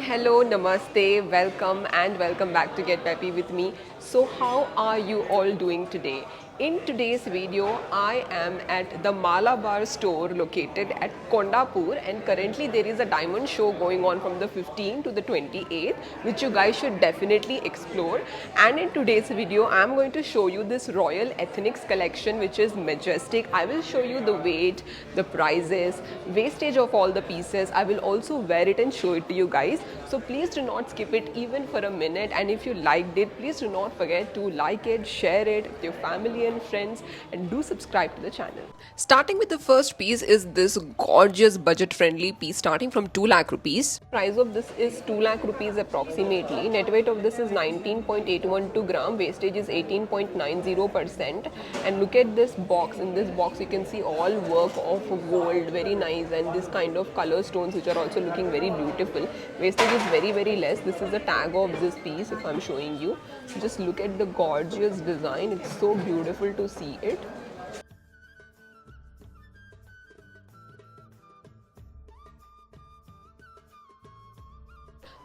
Hello, namaste, welcome back to Get Peppy with me. So how are you all doing today? In today's video, I am at the Malabar store located at Kondapur, and currently there is a diamond show going on from the 15th to the 28th, which you guys should definitely explore. And in today's video, I am going to show you this Royal Ethnics collection, which is majestic. I will show you the weight, the prices, wastage of all the pieces. I will also wear it and show it to you guys. So please do not skip it even for a minute, and if you liked it, please do not forget to like it, share it with your family and friends, and do subscribe to the channel. Starting with the first piece is this gorgeous budget friendly piece starting from 2 lakh rupees. Price of this is 2 lakh rupees approximately. Net weight of this is 19.812 gram, wastage is 18.90%. And look at this box. In this box you can see all work of gold, very nice, and this kind of color stones which are also looking very beautiful. Wastage is very less. This is the tag of this piece. If I'm showing you, just look at the gorgeous design. It's so beautiful to see it.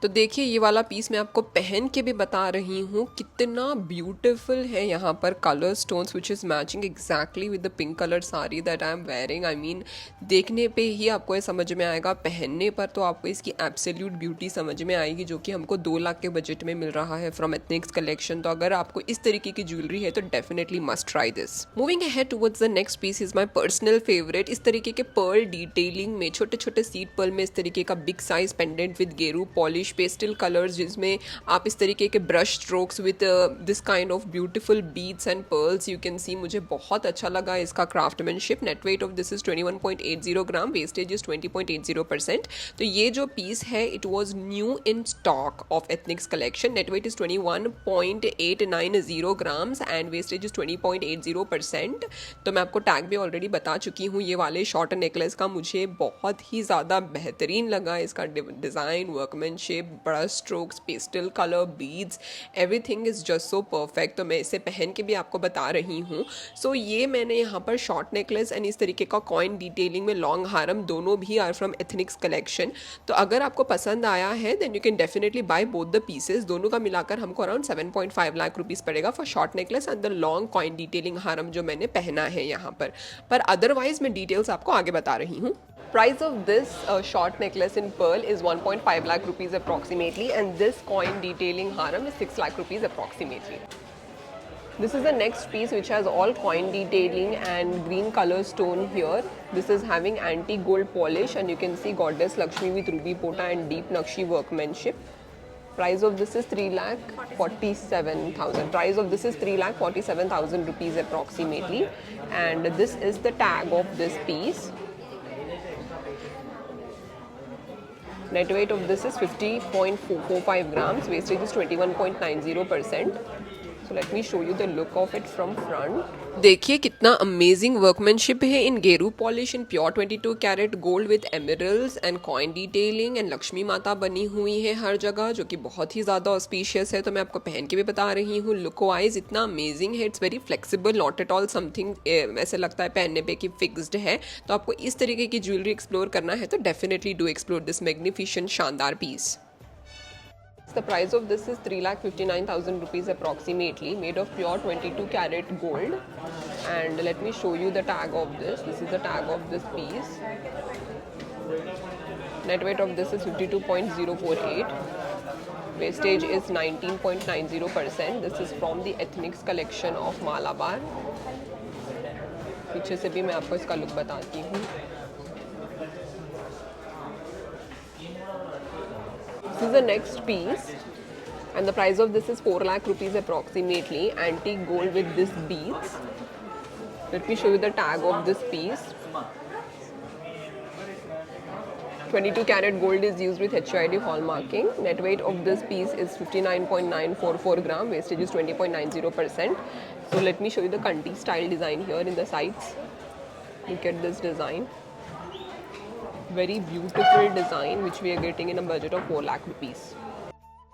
तो देखिए ये वाला piece मैं आपको पहन के भी बता रही हूँ कितना ब्यूटीफुल है यहाँ पर colour stones which is matching exactly with the pink colour sari that I am wearing. I mean देखने पे ही आपको ये समझ में आएगा, पहनने पर तो आपको इसकी एब्सोल्यूट ब्यूटी समझ में आएगी, जो कि हमको 2 लाख के बजट में मिल रहा है फ्रॉम एथनिक्स कलेक्शन. तो अगर आपको इस तरीके की ज्वेलरी है तो definitely must try this. Moving ahead towards the next piece is my personal favourite. इस तरीके के पर्ल डिटेलिंग में छोटे छोटे सीड पर्ल में इस तरीके का big size pendant with geru polish pastel colours, जिसमें आप इस तरीके के brush strokes with this kind of beautiful beads and pearls you can see. मुझे बहुत अच्छा लगा इसका craftsmanship. Net weight of this is 21.80 gram, wastage is 20.80%. तो ये जो पीस है it was new in stock of ethnics collection. Net weight is 21.890 grams and wastage is 20.80%. तो मैं आपको टैग भी ऑलरेडी बता चुकी हूँ. ये वाले शॉर्ट नेकलेस का मुझे बहुत ही ज़्यादा बेहतरीन लगा. इसका डिज़ाइन, वर्कमैनशिप, बड़ा strokes, pastel colour, beads, everything is just so perfect. तो मैं इसे पहन के भी आपको बता रही हूँ. सो ये मैंने यहाँ पर शॉर्ट नेकलेस एंड इस तरीके का कॉइन डिटेलिंग में लॉन्ग हारम दोनों भी आर फ्रॉम एथनिक्स कलेक्शन. तो अगर आपको पसंद आया है then you can definitely buy both the pieces. दोनों का मिलाकर हमको अराउंड 7.5 लाख रुपीज़ पड़ेगा for short necklace and the long coin detailing haram जो मैंने पहना है यहाँ पर अदरवाइज मैं डिटेल्स आपको आगे बता रही हूँ. Price of this short necklace in pearl is 1.5 lakh rupees approximately, and this coin detailing haram is 6 lakh rupees approximately. This is the next piece which has all coin detailing and green color stone here. This is having antique gold polish, and you can see goddess Lakshmi with ruby pota and deep Nakshi workmanship. Price of this is 3,47,000. Price of this is 3,47,000 rupees approximately, and this is the tag of this piece. Net weight of this is 50.445 grams. Wastage is 21.90%. So let me show you the look of it from front. देखिए कितना amazing workmanship है in geru polish in pure 22 carat gold with emeralds and coin detailing, and Lakshmi माता बनी हुई है हर जगह, जो कि बहुत ही ज़्यादा ऑस्पिशियस है. तो मैं आपको पहन के भी बता रही हूँ. लुक वाइज इतना अमेजिंग है. It's very flexible, not at all something ऐसे लगता है पहनने पे कि फिक्स्ड है. तो आपको इस तरीके की ज्वेलरी एक्सप्लोर करना है तो definitely do explore this magnificent शानदार piece. The price of this is 3,59,000 rupees approximately, made of pure 22 carat gold. And let me show you the tag of this. This is the tag of this piece. Net weight of this is 52.048. Wastage is 19.90%. This is from the Ethnics collection of Malabar. पीछे से भी मैं आपको इसका look बताती हूँ. This is the next piece, and the price of this is 4 lakh rupees approximately. Antique gold with this beads. Let me show you the tag of this piece. 22 carat gold is used with HID hallmarking. Net weight of this piece is 59.944 gram. Wastage is 20.90%. So let me show you the Kanti style design here in the sides. Look at this design. Very beautiful design which we are getting in a budget of 4 lakh rupees.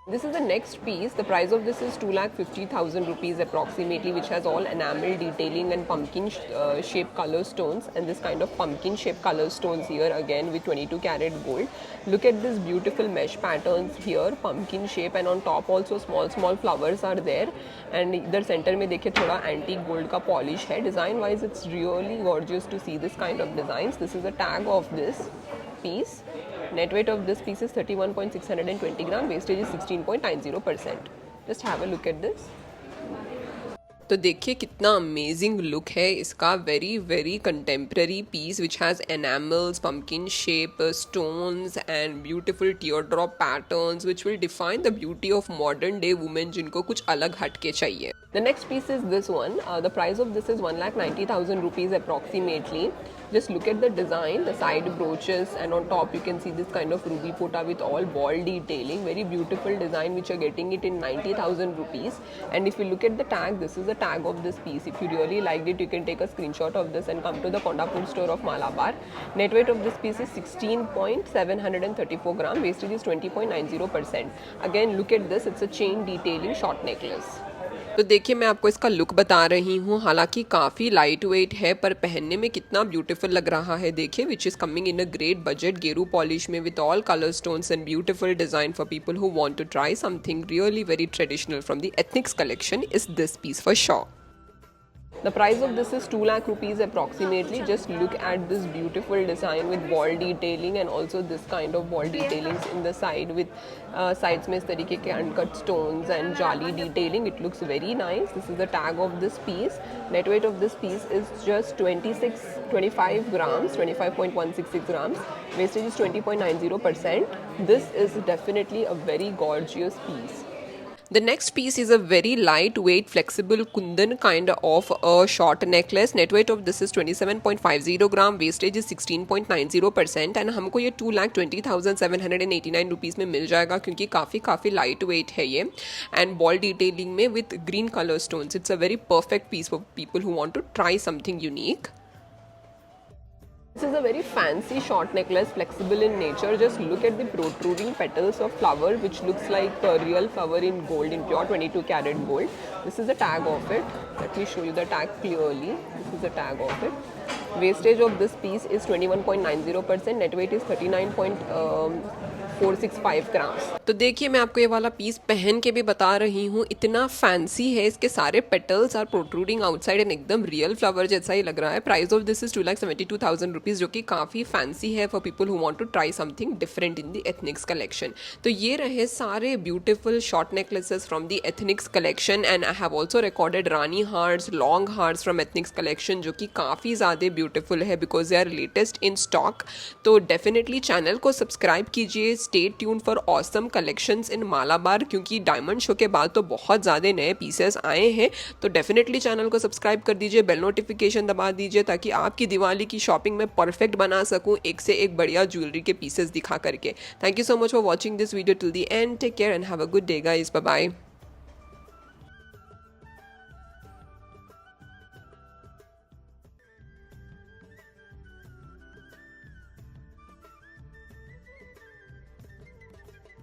This is the next piece. The price of this is 2,50,000 rupees approximately, which has all enamel detailing and pumpkin shaped color stones, and this kind of pumpkin shaped color stones here again with 22 karat gold. Look at this beautiful mesh patterns here, pumpkin shape, and on top also small flowers are there. And इधर center में देखिए थोड़ा antique gold का polish है. Design wise it's really gorgeous to see this kind of designs. This is the tag of this piece. Net weight of this piece is 31.620 gram. Wastage is 16.90%. Just have a look at this. तो देखिए कितना amazing look है इसका. Very very contemporary piece which has enamels, pumpkin shape, stones and beautiful teardrop patterns which will define the beauty of modern day women जिनको कुछ अलग हटके चाहिए. The next piece is this one. The price of this is 1,90,000 rupees approximately. Just look at the design, the side brooches, and on top you can see this kind of ruby pota with all ball detailing. Very beautiful design which you're getting it in 90,000 rupees. And if you look at the tag, this is the tag of this piece. If you really liked it, you can take a screenshot of this and come to the Kondapur store of Malabar. Net weight of this piece is 16.734 gram. Wastage is 20.90%. Again, look at this. It's a chain detailing short necklace. तो देखिए मैं आपको इसका look बता रही हूँ. हालांकि काफ़ी लाइट वेट है पर पहनने में कितना ब्यूटीफुल लग रहा है. देखिए which is coming in a great budget geru polish में with all colour stones and beautiful design for people who want to try something really very traditional from the ethnics collection is this piece for sure. The price of this is 2 lakh rupees approximately. Just look at this beautiful design with ball detailing and also this kind of ball detailings in the side with sides में इस तरीके के uncut stones and jali detailing. It looks very nice. This is the tag of this piece. Net weight of this piece is just 25 grams, 25.166 grams. Wastage is 20.90%. This is definitely a very gorgeous piece. The next piece is a very lightweight, flexible kundan kind of a short necklace. Net weight of this is 27.50 gram. Wastage is 16.90%. and हमको ये 2,20,789 rupees में मिल जाएगा क्योंकि काफ़ी light weight है ये. And ball detailing में with green colour stones. It's a very perfect piece for people who want to try something unique. This is a very fancy short necklace, flexible in nature. Just look at the protruding petals of flower which looks like a real flower in gold, in pure 22 karat gold. This is the tag of it. Let me show you the tag clearly. This is the tag of it. Wastage of this piece is 21.90%. Net weight is 39.465 grams. तो देखिए मैं आपको ये वाला piece पहन के भी बता रही हूँ. इतना फैंसी है. इसके सारे petals are protruding outside and एकदम रियल फ्लावर जैसा ही लग रहा है. Price of this is 2,72,000 rupees जो कि काफ़ी फैंसी है for people who want to try something different in the ethnics collection. तो ये रहे सारे beautiful short necklaces from the ethnics collection. And I have also recorded rani hearts, long hearts from ethnics collection जो कि काफ़ी ज़्यादा beautiful है because they are latest in stock. तो डेफिनेटली चैनल को सब्सक्राइब कीजिए. Stay tuned for awesome collections in Malabar क्योंकि diamond show के बाद तो बहुत ज़्यादा नए पीसेस आए हैं. तो डेफिनेटली चैनल को सब्सक्राइब कर दीजिए, बेल नोटिफिकेशन दबा दीजिए ताकि आपकी दिवाली की शॉपिंग में परफेक्ट बना सकूं एक से एक बढ़िया ज्वेलरी के पीसेस दिखा करके. Thank you so much for watching this video till the end. Take care and have a good day guys. Bye bye.